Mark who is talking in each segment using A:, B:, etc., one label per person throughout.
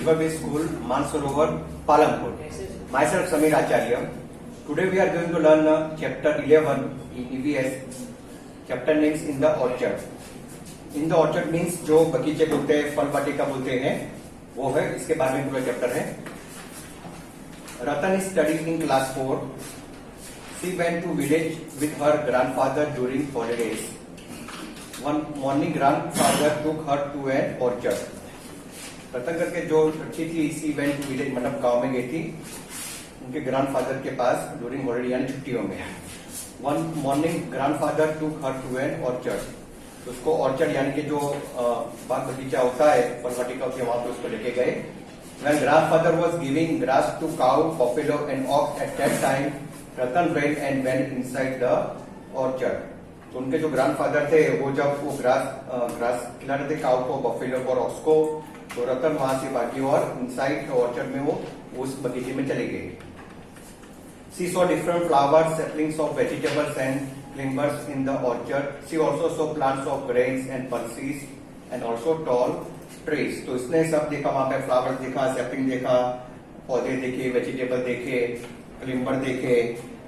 A: River School, Mansarovar, Palampur. Myself Samir Acharya. Today we are going to learn chapter 11 in EVS. Chapter names in the orchard. In the orchard means जो बगीचे बोलते हैं, फल वाटिका बोलते हैं, वो है, इसके बारे में पूरा चैप्टर है. Ratan is studying in class 4. She went to village with her grandfather during holidays. One morning grandfather took her to an orchard. रतन करके जो लड़की थी, सी वेंट टू विलेज, मतलब गांव में गई थी उनके ग्रैंडफादर के पास ड्यूरिंग हॉलिडे यानी छुट्टियों में. वन मॉर्निंग ग्रैंडफादर टूक हर टू एन ऑर्चर्ड. तो उसको ऑर्चर्ड यानी कि जो बाग बगीचा होता है, फल वाटिका होती है, वहां पे उसको लेके गए. When grandfather was giving grass to cow, buffalo and ox at that time, Ratan ran and went inside the orchard. तो उनके जो ग्रैंडफादर थे वो जब वो ग्रास खिला रहे थे काउ को, बफेलो को और ऑक्स को, तो रतन वहां से भागी और इनसाइड ऑर्चर्ड में वो उस बगीचे में चले गए. She saw different flowers, saplings of vegetables and climbers in the orchard. She also saw plants of grains and pulses and also tall trees. तो इसने सब देखा, वहां पे फ्लावर्स देखा, सैपलिंग देखा, पौधे देखे, वेजिटेबल देखे, क्लिम्बर देखे,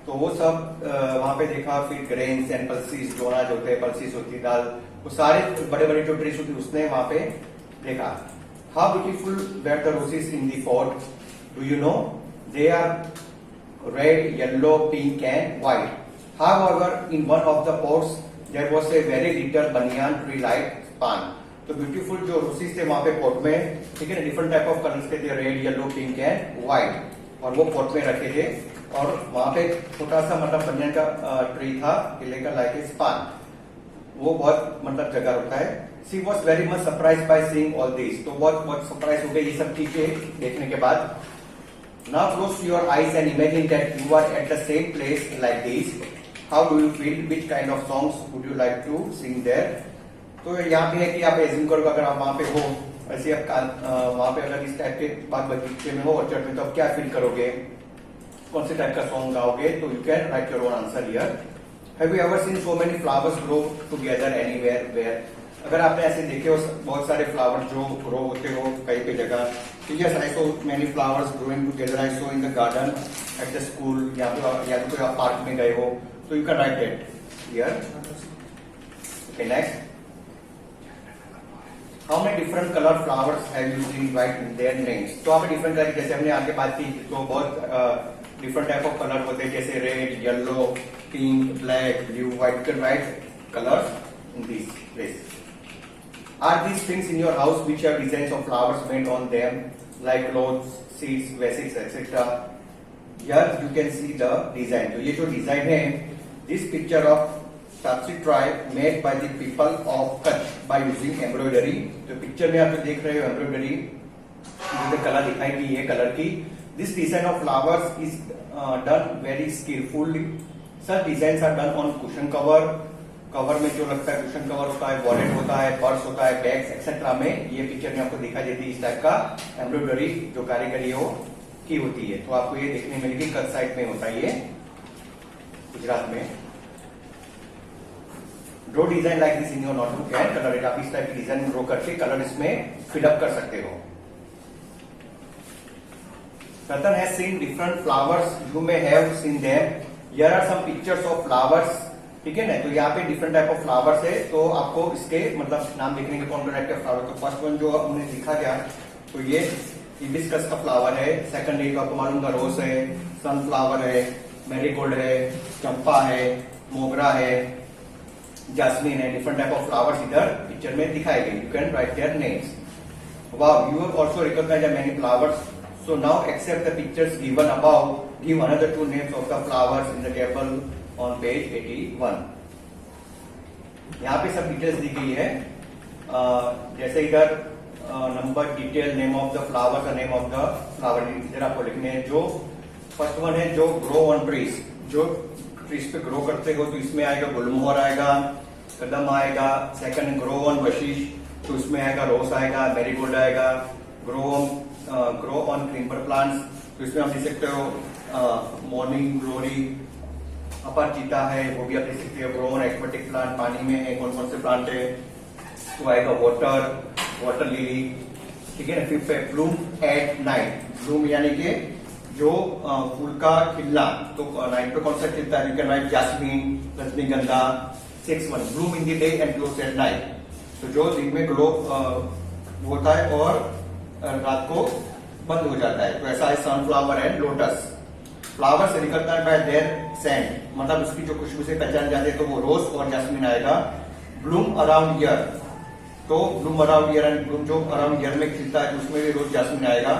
A: तो वो सब वहां पे देखा. फिर ग्रेन्स एंड पल्सीज, जो अनाज होते हैं, पल्सीज होती है दाल, वो सारे बड़े बड़े जो ट्रीज होती है उसने वहां पे देखा. How beautiful were the roses in the pot. Do you know they are red, yellow, pink and white. However, in one of the pots there was a very little banyan tree like palm. तो beautiful जो रोसेस थे वहां पे pot में, ठीक है ना, different type of colours के थे, red, yellow, pink and white, और वो पॉट में रखे थे. और वहां पे छोटा सा मतलब बनियान का ट्री था, केले का, लाइक ए स्पान. वो बहुत मतलब जगह होता है. She was very much surprise by seeing all this. तो बहुत सरप्राइज हो गई ये सब चीजें देखने के बाद. Now close your eyes and imagine that you are at the same place like this. How do you feel, which kind of songs would you like to sing there. तो यहाँ पे है कि आप एज्यूम करो अगर आप वहां पे हो, ऐसे आप वहां पे अगर इस टाइप के बाग बगीचे में हो, ऑर्चर्ड में, तो आप क्या फील करोगे, कौन से टाइप का सॉन्ग गाओगे. तो you can write your own answer here. Have you ever seen so many flowers grow together anywhere where. अगर आपने ऐसे देखे हो बहुत सारे फ्लावर्स जो ग्रो होते हो कहीं पे जगह. तो yes, I so many flowers growing together. I so in the garden, at the school, या तो कोई आप पार्क में गए हो, तो you can right that here. Okay, next. How many different colour flowers have you scene, right their names. तो आप डिफरेंट कलर, जैसे हमने आगे बात की, तो बहुत डिफरेंट टाइप ऑफ कलर होते हैं, जैसे red, yellow, pink, black, blue, white. Can write colours in this place. Are these things in your house which have designs of flowers made on them, like clothes, seeds, vases, etc.? Here you can see the design. तो ये जो design है, this picture of Tapsi tribe made by the people of Kutch by using embroidery. तो picture में आप जो देख रहे हो एम्ब्रॉयडरी, जो कलर दिखाई दी है कलर की. This design of flowers is done very skillfully. Such designs are done on cushion cover. Cover में जो लगता है कुशन कवर होता है, वॉलेट होता है, पर्स होता है, बैग्स एक्सेट्रा में ये पिक्चर में आपको दिखाई देती है. इस टाइप का एम्ब्रॉयडरी जो कारीगरी हो की होती है. तो आपको ये देखने मिलेगी, कच्छ साइड में होता है ये, गुजरात में. Draw design like this in your notebook and colour it. आप इस टाइप की डिजाइन ड्रॉ करके कलर इसमें फिलअप कर सकते हो. Ratan has seen different flowers. You may have seen them. Here are some pictures of flowers. ठीक है ना. तो यहाँ पे डिफरेंट टाइप ऑफ फ्लावर्स है, तो आपको इसके मतलब नाम देखने के कौन टाइप के फ्लावर. तो फर्स्ट वन जो हमने दिखा गया, तो ये हिबिस्कस का फ्लावर है. सेकंड ये तो आपको मालूम का रोज है, सनफ्लावर है, मैरीगोल्ड है, चंपा है, मोगरा है, जास्मिन है. डिफरेंट टाइप ऑफ फ्लावर्स इधर पिक्चर में दिखाए गए. You can write their names. Wow, you have also recognised many flowers. So now accept the pictures given above. Give another two names of the flowers in the table on page 81. यहाँ पे सब details दी गई है. जैसे इधर number, detail, name of the flowers और name of the flower इधर आपको लिखने हैं. जो फर्स्ट वन है जो ग्रो ऑन ट्रीज, जो ट्रीज पे ग्रो करते हो, तो इसमें आएगा गुलमोहर आएगा, कदम आएगा. सेकंड ग्रो ऑन बशीश, तो इसमें आएगा रोज आएगा, मैरीगोल्ड आएगा. ग्रो ऑन क्रीपर प्लांट्स, तो इसमें आप देख सकते हो मॉर्निंग ग्लोरी, अपरचिता है, वो भी आप देख सकते हो. ग्रो ऑन एक्वाटिक प्लांट, पानी में है, कौन कौन से प्लांट है. तो आएगा वाटर लिली, ठीक है ना. फिफ्थ है प्लूम, एट नाइट। ब्लूम यानी कि जो फूल का खिलना, तो नाइट पे कौन सा खिलता है? यू कैन राइट जैस्मीन, रजनीगंधा। 6 bloom in the day and glows at night. तो जो दिन में ग्लो होता है और रात को बंद हो जाता है। तो ऐसा है सनफ्लावर एंड लोटस। फ्लावर से निकलता है बाय देयर सेंट, मतलब उसकी जो खुशबू से पहचान जाते हैं, तो वो रोज और जैस्मिन आएगा। ब्लूम अराउंड ईयर, तो Bloom around year and Bloom जो अराउंड ईयर में खिलता है उसमें भी रोज जैस्मिन आएगा।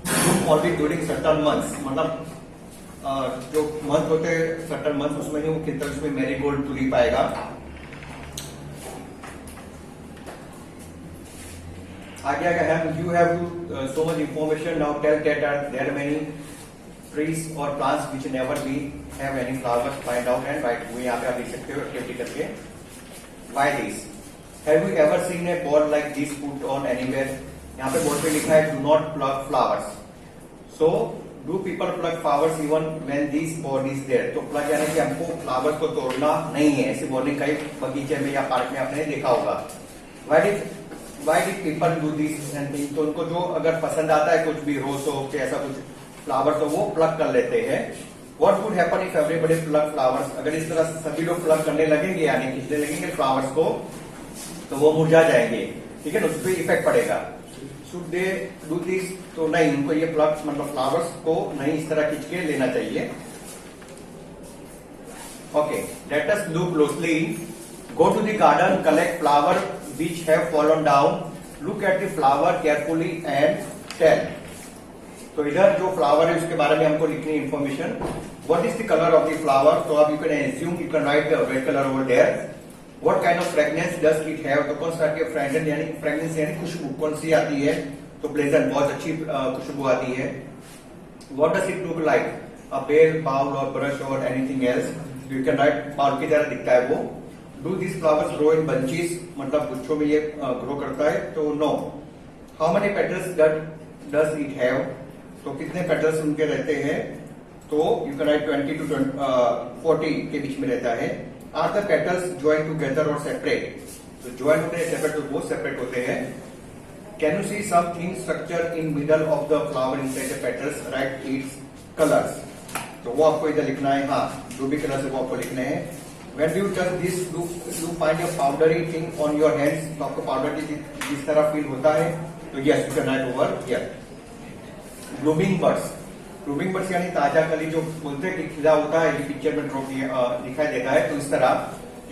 A: Bloom only during certain months, मतलब जो मंथ होते हैं सर्टेन मंथ उसमें नहीं वो खिलता है, उसमें मैरीगोल्ड टूलिप आएगा। आगे आगे you have to so much information now. Tell that there are many trees or plants which never be have any flowers. Find out and write. वो यहाँ पे आप देख सकते हो एक्टिविटी करके। Why this? Have you ever seen a board like this put on anywhere? यहाँ पे बोर्ड पे लिखा है do not pluck flowers. So do people pluck flowers even when this board is there? तो pluck यानी कि हमको फ्लावर्स को तोड़ना नहीं है, ऐसी बोर्डिंग कई बगीचे में या पार्क में आपने देखा होगा। Why did people do this and things? तो उनको जो अगर पसंद आता है कुछ भी रोज हो कि ऐसा कुछ फ्लावर तो वो प्लग कर लेते हैं। What would happen if everybody pluck flowers? अगर इस तरह सभी लोग प्लग करने लगेंगे यानी खींचने लगेंगे फ्लावर्स को, तो वो मुरझा जाएंगे, ठीक है ना, उस पर इफेक्ट पड़ेगा। Should they do this? तो नहीं, उनको ये प्लग मतलब फ्लावर्स को नहीं इस तरह खींच के लेना चाहिए। Okay, let us look closely. Go to the garden, collect flower which have fallen down. Look at the flower carefully and tell. तो इधर जो फ्लावर है उसके बारे में हमको लिखनी है information. What is the color of the flower? तो आप you can assume, you can write the red color over there. What kind of fragrance does it have? तो कौन सा के फ्रेग्रेंस यानी खुशबू कौन सी आती है? तो प्लेजेंट, बहुत अच्छी खुशबू आती है। What does it look like? A pail, bowl or brush or anything else? You can write bowl की तरह दिखता है वो। Do these flowers grow in bunches? मतलब गुच्छों में ये ग्रो करता है? तो no. How many petals does it have? तो कितने पेटल्स उनके रहते हैं? तो यू कैन राइट 20 to 40 के बीच में रहता है। Are the petals join together और सेपरेट? तो ज्वाइन होते हैं, सेपरेट तो वो सेपरेट होते हैं। Can you see something structure in middle of the flower inside the petals? Right it's colours. तो वो आपको इधर लिखना है। हाँ, जो भी कलर्स है वो आपको लिखने हैं। When do you touch this, do you find a powdery thing on your hands? तो आपको पाउडर की जिस तरह फील होता है, तो yes, you can write over here. Blooming buds. Blooming buds यानी ताजा कली, जो बोलते हैं कि खिला होता है, ये पिक्चर में दिखाई देता है। तो इस तरह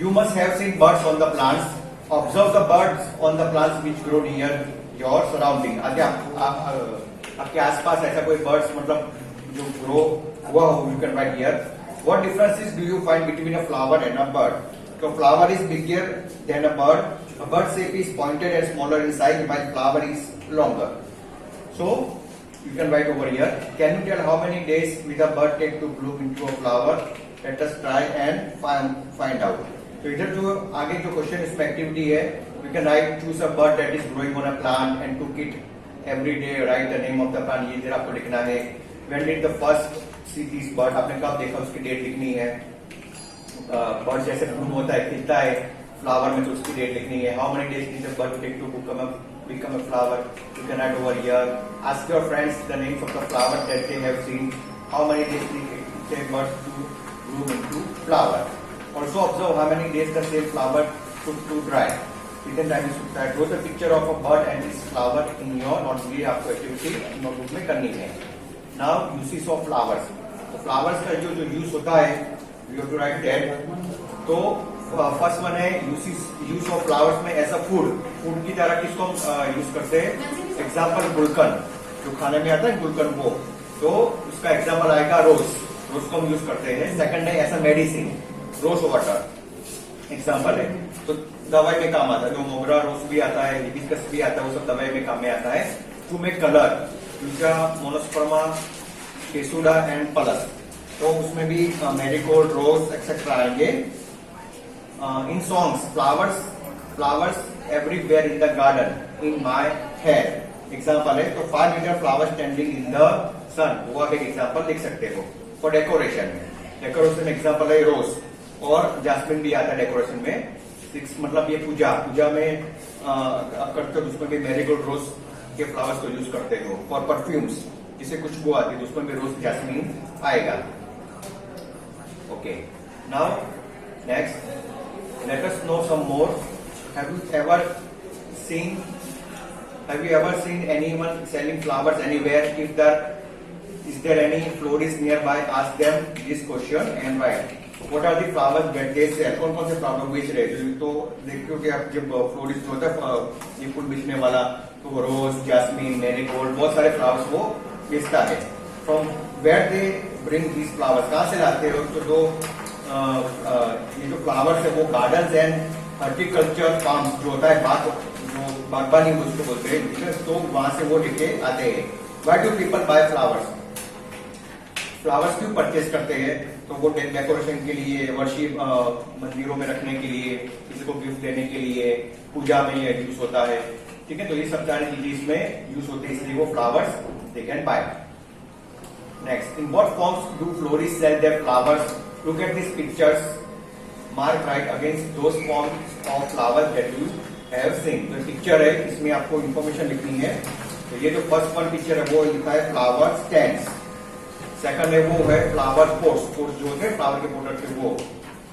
A: you must have seen buds on the plants. Observe the buds on the plants which grow near your surrounding. आपके आसपास ऐसा कोई बर्ड्स मतलब जो ग्रो हुआ हो, you can write here. What differences do you find between a flower and a bird? So flower is bigger than a bird. A bird shape is pointed and smaller in size, while flower is longer. So you can write over here. Can you tell how many days will a bird take to bloom into a flower? Let us try and find out. तो इधर जो आगे जो question इसमें activity है, we can write choose a bird that is growing on a plant and cook it every day. Write the name of the plant. ये इधर आपको लिखना है। When did the first see this bird? आपने कब देखा, उसकी डेट लिखनी है। बर्ड जैसे ब्लूम होता है, खिलता है फ्लावर में, तो उसकी डेट लिखनी है। How many days need the bird take to become a flower? You can write over here. Ask your friends the names of the flower that they have seen. How many days it take birds to bloom into flower? Also observe how many days the same flower took to dry. Within time you should try. Draw the picture of a bird and its flower in your notebook. ये आपको activity notebook में करनी है। Now uses of flowers. तो flowers का जो use होता है, you have to write that. तो फर्स्ट वन है यूज ऑफ फ्लावर्स में एज अ फूड की तरह किसको हम यूज करते हैं? एग्जाम्पल गुलकंद, जो खाने में आता है गुलकंद, वो तो उसका एग्जाम्पल आएगा रोज को हम यूज करते हैं। सेकंड है as a medicine, rose water example है, तो दवाई में काम आता है। जो मोगरा रोज भी आता है, हिबिस्कस भी आता है, वो सब दवाई में काम में आता है। टू मेक कलर, दूसरा मोनोस्पर्मा, केसुडा एंड पलस, तो उसमें भी मैरीगोल्ड, रोज एक्सेट्रा आएंगे। In songs flowers everywhere in the garden, in my hair example है। तो 5 metre flower standing in the sun, वो आप एक एग्जाम्पल लिख सकते हो। फॉर डेकोरेशन एग्जाम्पल है रोज, और जैस्मिन भी आता है डेकोरेशन में। 6 मतलब ये पूजा में आप करते हो, उसमें भी मैरीगोल्ड, रोज के फ्लावर्स को यूज करते हो। फॉर परफ्यूम्स, जिसे खुशबू आती है तो उसमें भी रोज जैस्मीन आएगा। Okay, now next let us know some more. Have you ever seen anyone selling flowers anywhere? Is there any florist nearby? Ask them this question and write. What are the flowers that they sell? कौन कौन से flower बेच रहे हैं? तो देखो कि आप जब फ्लोरिस्ट होता है ये फूल बेचने वाला, तो वो रोज, जैस्मीन, मैरीगोल्ड, बहुत सारे फ्लावर्स वो बेचता है। From where they bring these flowers, कहाँ से लाते हो? तो ये जो फ्लावर्स है वो गार्डन्स एंड हॉर्टिकल्चर फार्म्स जो होता है जो बागबानी उसको बोलते हैं, ठीक है, तो वहां से वो लेके आते हैं। Why do people buy flowers? Flowers क्यों परचेज करते हैं? तो वो डेकोरेशन के लिए, वर्शिप मंदिरों में रखने के लिए, किसी को गिफ्ट देने के लिए, पूजा में ये यूज होता है, ठीक है। तो ये सब सारी चीजें इसमें यूज होती है, इसलिए वो flowers they can buy. Next, in what forms do florist sell their flowers? Look at this pictures, mark right against those forms of flowers that you have seen. तो पिक्चर है, इसमें आपको इंफॉर्मेशन लिखनी है। तो ये जो फर्स्ट वन पिक्चर है वो लिखा है फ्लावर स्टैंड्स, सेकंड है वो है फ्लावर पोट्स जो होते हैं फ्लावर के पोट के वो।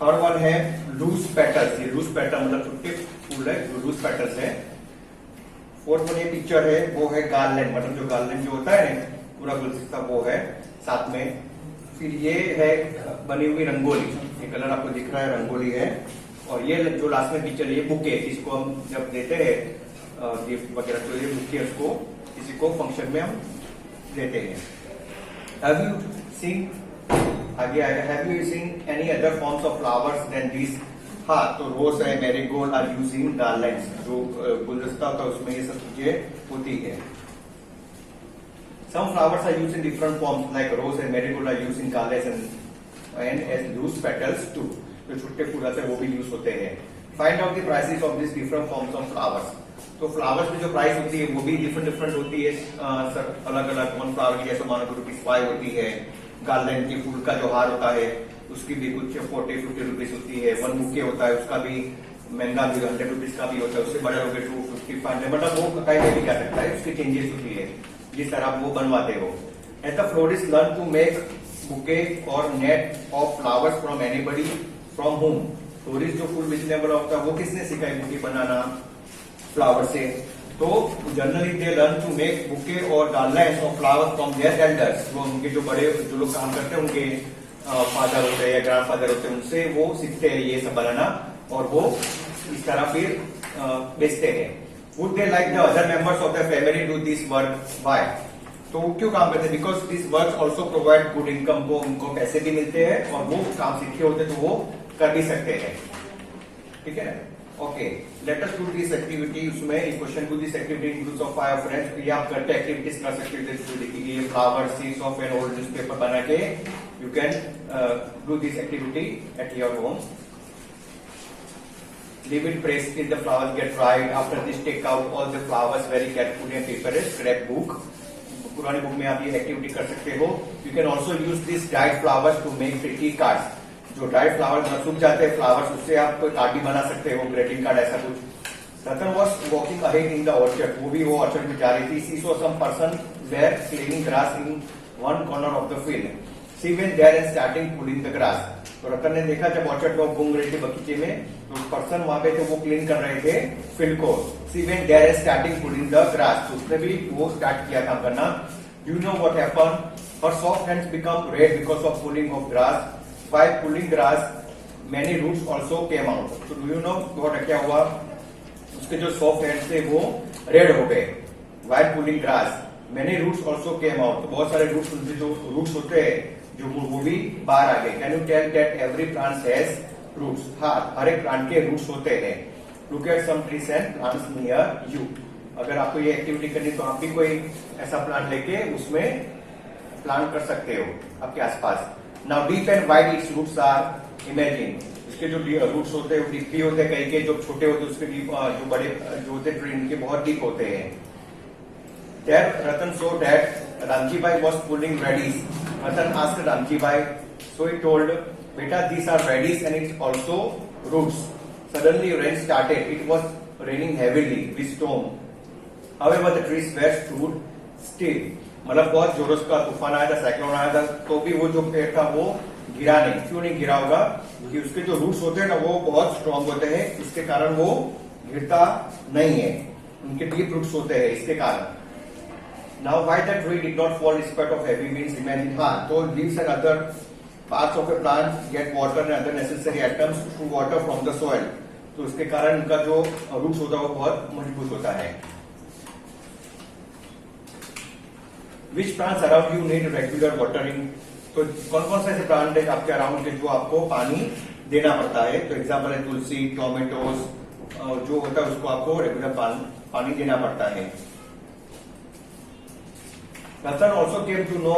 A: थर्ड वन है लूज पेटल्स, ये लूज पेटल मतलब छुट्टे फूल है जो लूज पेटल्स है। फोर्थ वन ये पिक्चर है वो है गार्लैंड, मतलब जो गार्लैंड जो होता है पूरा गुलदस्ता वो है साथ में। फिर ये है बनी हुई रंगोली, ये कलर आपको दिख रहा है रंगोली है। और ये जो लास्ट में पिक्चर है ये बुके, जिसको हम जब देते हैं गिफ्ट वगैरह, तो ये बुके उसको किसी को फंक्शन में हम देते हैं। हैव यू सीन, आगे आएगा, have you seen any other forms of flowers than this? हाँ, तो रोज है, marigold are use in garlands, जो गुलदस्ता होता है उसमें ये सब चीजें होती है। Some flowers are used in different forms, like rose and marigold are used in garlands and as loose petals too. जो छुट्टे फूल आते हैं वो भी यूज होते हैं। Find out the prices of these different forms of flowers. तो flowers में जो प्राइस होती है वो भी डिफरेंट होती है, सर अलग अलग। वन फ्लावर की जैसे मानो ₹5 होती है, गार्लैंड के फूल का जो हार होता है उसकी भी कुछ 40-50 रुपीज होती है। वन बुके होता है उसका भी महंगा भी 100 रुपीज का भी होता है, उससे बड़े हो गए 250-500, मतलब वो कहीं में भी जा सकता है, उसकी चेंजेस होती है जिस तरह आप वो बनवाते हो। As the florist learn to make bouquet और net of flowers from anybody from home. Florist जो फूल बेचने वाला होता है वो किसने सिखाई बुके बनाना फ्लावर से? तो generally they learn to make bouquet और garlands of flowers from their elders, वो उनके जो बड़े जो लोग काम करते हैं उनके फादर होते हैं या ग्रैंड फादर होते हैं, उनसे वो सीखते हैं ये सब बनाना और वो इस तरह फिर बेचते हैं। Would they like the other members of their family do this work? Why? तो वो क्यों काम करते हैं? Because this work also provide good income, को उनको पैसे भी मिलते हैं और वो काम सीखे होते तो वो कर भी सकते हैं, ठीक है। Okay, let us do this activity. उसमें question to this activity in groups of 5 friends. ये आप करके एक्टिविटीज कर सकते हो, जैसे देखिए ये flower seeds of an old newspaper बना के you can do this activity at your home. Leave it press till the flowers get dried. After this, take out all the flowers very carefully and prepare a scrapbook. पुरानी book में आप ये activity कर सकते हो। You can also use these dried flowers to make pretty cards. जो dried flowers सूख जाते हैं फ्लावर्स, उससे आप कोई कार्ड भी बना सकते हो, ग्रीटिंग कार्ड ऐसा कुछ। रतन was walking ahead in the orchard. वो भी वो ऑर्चर्ड में जा रही थी। She saw some person were clearing grass in one corner of the field. She went there and started pulling the grass. तो रतन ने देखा जब ऑर्चर्ड में घूम रही थी बगीचे में, तो पर्सन वहां पे थे वो क्लीन कर रहे थे फील्ड को। She went there and started pulling the grass. तो उसने भी वो स्टार्ट किया काम करना। You know what happened? Her soft hands become red because of pulling of grass. By pulling grass, many roots also came out. So do you know what क्या हुआ? उसके जो सॉफ्ट हैंड्स थे वो रेड हो गए। While pulling grass, many roots also came out. तो बहुत सारे रूट्स, उनके जो रूट्स होते हैं जो वो भी बाहर आ गए। Can you tell that every plant has roots? हाँ, हर एक प्लांट के रूट्स होते हैं। Look at some trees and plants near you. अगर आपको ये एक्टिविटी करनी तो आप भी कोई ऐसा प्लांट लेके उसमें प्लांट कर सकते हो आपके आसपास। Now deep and wide its roots are. Imagine इसके जो रूट्स होते हैं वो डीप भी होते हैं, कई के जो छोटे होते हैं उसके डीप, जो बड़े जो होते हैं ट्री इनके बहुत डीप होते हैं। There Ratan saw that Ramji Bhai was pulling radish. Ratan asked Ramji Bhai, so he told, "Beta, these are radish and it's also roots." Suddenly rain started. It was raining heavily with storm. However, the trees were stood still. मतलब बहुत जोरों का तूफान आया था, cyclone आया था, तो भी वो जो पेड़ था वो गिरा नहीं। क्यों नहीं गिरा होगा? कि उसके जो रूट्स होते हैं ना वो बहुत स्ट्रांग होते हैं, इसके कारण वो गिरता नहीं है। उनके डीप रूट्स होते हैं, इसके कारण। Now why the tree did not fall despite of heavy winds, imagine. हाँ, तो leaves and other parts of A plant get water and other necessary atoms through water from the soil. तो उसके कारण उनका जो रूट्स होता है वो बहुत मजबूत होता है। Which plants around you need regular watering, तो कौन कौन से ऐसे प्लांट है आपके अराउंड के जो आपको पानी देना पड़ता है? तो एग्जाम्पल है तुलसी, टोमेटोज, जो होता है उसको आपको रेगुलर पानी देना पड़ता है। रतन ऑल्सो केम टू नो